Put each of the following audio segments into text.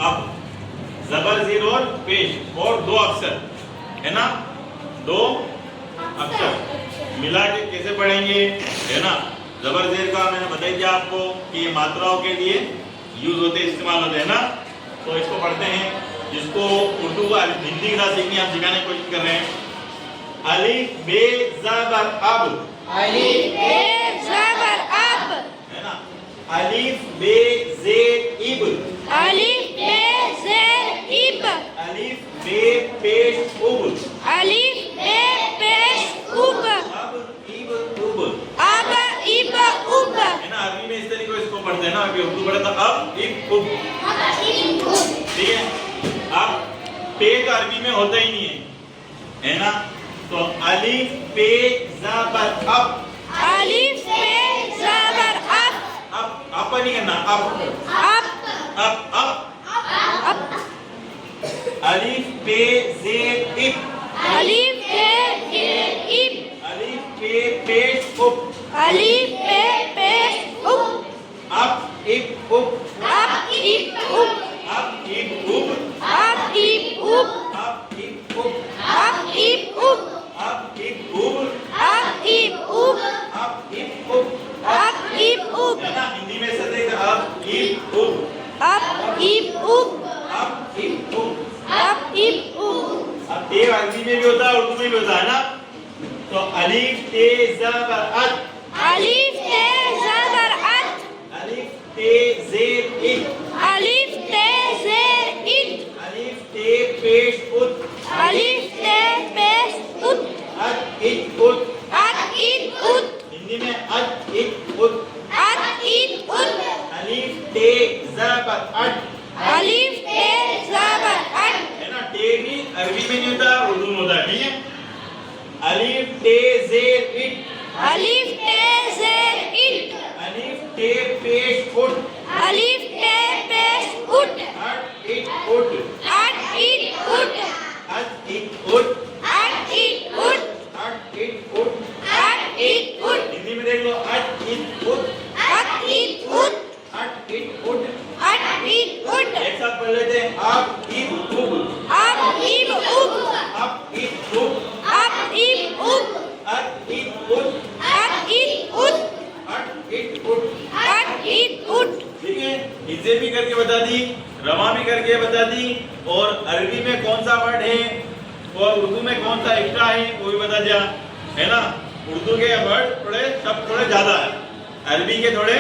اب زبر زیر اور پیش اور دو اکثر ہے نا, دو اکثر ملا کے کیسے پڑھیں گے ہے نا. زبر زیر کا میں نے بتائی دیا آپ کو کہ یہ ماتراؤں کے لیے یوز ہوتے استعمال ہوتے ہیں نا. تو اس کو پڑھتے ہیں, جس کو اردو کا ہندی کے ساتھ سیکھنی ہم سکھانے کی کوشش کر رہے ہیں. الف بے زبر اب, الف بے زبر اب ہے نا. الف بے زیر اب, الف بے زیر اب الف بے پیش اب, الف بے پیش اب اب اب اب, اب اب اب ہے نا. عربی میں اس طریقے سے اس کو پڑھتے ہیں نا. ابھی اردو پڑھا تھا اب اب اب, ٹھیک ہے. اب پے تو عربی میں ہوتا ہی نہیں ہے نا. تو الف پے زبر اب, الف بے زبر اب اب نہیں کرنا, اب اب اب اب. اب الف پے زیر اب, الف بے زیر اب الف پے پیش اب, الف بے پیش اب اب اب اب, اب اب اب اب اب اب, اب اب اب اب اب اب, اب اب اب اب اب اب, اب اب اب اب اب اب, اب اب اب ہے نا. ہندی میں سے دیکھ اب اب اب, اب اب اب اب اب اب. اب اب اب اب تے عربی میں بھی ہوتا ہے اردو میں بھی ہوتا ہے نا. تو الف تے زبر ات, الف تے زبر ات الف تے زیر ات, الف تے زیر ات الف تے پیش ات, الف تے پیش ات ات ات ات. ات ات ات ہندی میں ات ات ات. ات ات ات الف تے زبر ات, الف تے زبر ات ہے نا. تے بھی عربی میں نہیں ہوتا اردو میں ہوتا ہے, ٹھیک ہے. الف تے زیر ات, الف تے زیر ات الف تے پیش ات, الف تے پیش ات ات ات ات, ات ات ات ات ات ات, ات ات ات ات ات ات. ات ات ات ہندی میں دیکھ لو ات ات ات, ات ات ات ات ات ات. ات ات ات ایک ساتھ پڑھ لیتے ہیں. اب اب اب, اب اب اب اب اب اب, اب اب اب ات ات ات, ات ات ات ات ات ات. ات ات ات ٹھیک ہے. اسے بھی کر کے بتا دی, رواں بھی کر کے بتا دی, اور عربی میں کون سا ورڈ ہے اور اردو میں کون سا ایکسٹرا ہے وہ بھی بتا دیا, ہے نا. اردو کے ورڈ تھوڑے شبد تھوڑے زیادہ ہیں, عربی کے تھوڑے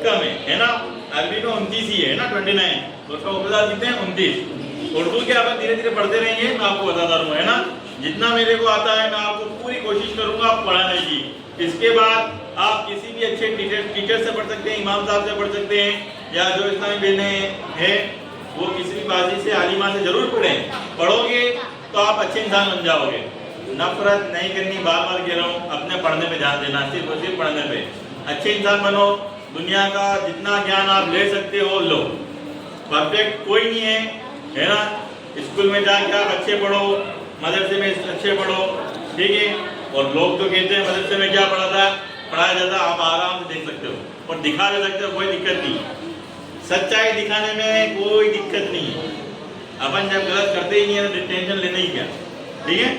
کم ہیں, ہے نا. عربی میں 29 ہی ہے نا, 29, اس کا مفردات کتنے ہیں 29. اردو کے آپ دھیرے دھیرے پڑھتے رہیں گے, میں آپ کو بتاتا رہوں, ہے نا. جتنا میرے کو آتا ہے میں آپ کو پوری کوشش کروں گا آپ پڑھانے کی. اس کے بعد آپ کسی بھی اچھے ٹیچر سے پڑھ سکتے ہیں, امام صاحب سے پڑھ سکتے ہیں, یا جو اسلامی بہنیں ہیں وہ کسی بھی بازی سے عالمہ سے ضرور پڑھیں. پڑھو گے تو آپ اچھے انسان بن جاؤ گے. نفرت نہیں کرنی, بار بار کہہ رہا ہوں, اپنے پڑھنے پہ دھیان دینا, صرف اور صرف پڑھنے پہ. اچھے انسان بنو, دنیا کا جتنا گیان آپ لے سکتے ہو لو. پرفیکٹ کوئی نہیں ہے, ہے نا. اسکول میں جا کے آپ اچھے پڑھو, مدرسے میں اچھے پڑھو, ٹھیک ہے. اور لوگ تو کہتے ہیں مدرسے میں کیا پڑھایا جاتا, آپ آرام سے دیکھ سکتے ہو اور دکھا بھی سکتے ہو, کوئی دقت نہیں. سچائی دکھانے میں کوئی دقت نہیں ہے. اپن جب غلط کرتے ہی نہیں ہے تو ٹینشن لینا ہی کیا, ٹھیک ہے.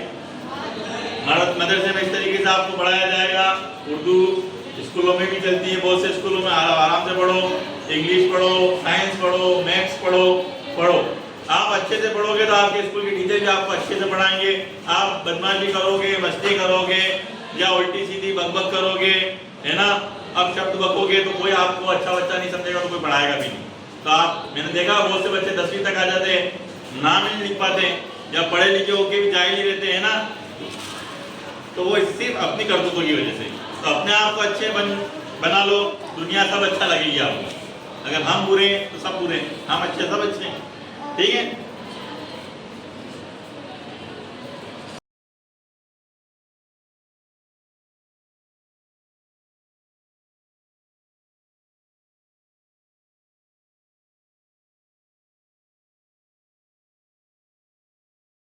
مدرسے میں اس طریقے سے آپ کو پڑھایا جائے گا. اردو اسکولوں میں بھی چلتی ہے, بہت سے اسکولوں میں آرام سے پڑھو, انگلش پڑھو, سائنس پڑھو, میتھس پڑھو. آپ اچھے سے پڑھو گے تو آپ کے اسکول کے ٹیچر بھی آپ کو اچھے سے پڑھائیں گے. آپ بدماشی کرو گے, مستی کرو گے, یا الٹی سیدھی بک بک کرو گے, ہے نا. اب شبد بکو گے تو کوئی آپ کو اچھا بچہ نہیں سمجھے گا, تو کوئی پڑھائے گا بھی نہیں. تو آپ, میں نے دیکھا بہت سے بچے 10ویں تک آ جاتے ہیں, نام ہی نہیں لکھ پاتے, جب پڑھے لکھے ہو کے بھی جاہل ہی رہتے ہیں نا. تو وہ صرف اپنی کرتوتوں کی وجہ سے. تو اپنے آپ کو اچھے بنا لو, دنیا سب اچھا لگے گی آپ کو. اگر ہم برے ہیں تو سب برے ہیں, ہم اچھے سب اچھے ہیں, ٹھیک ہے.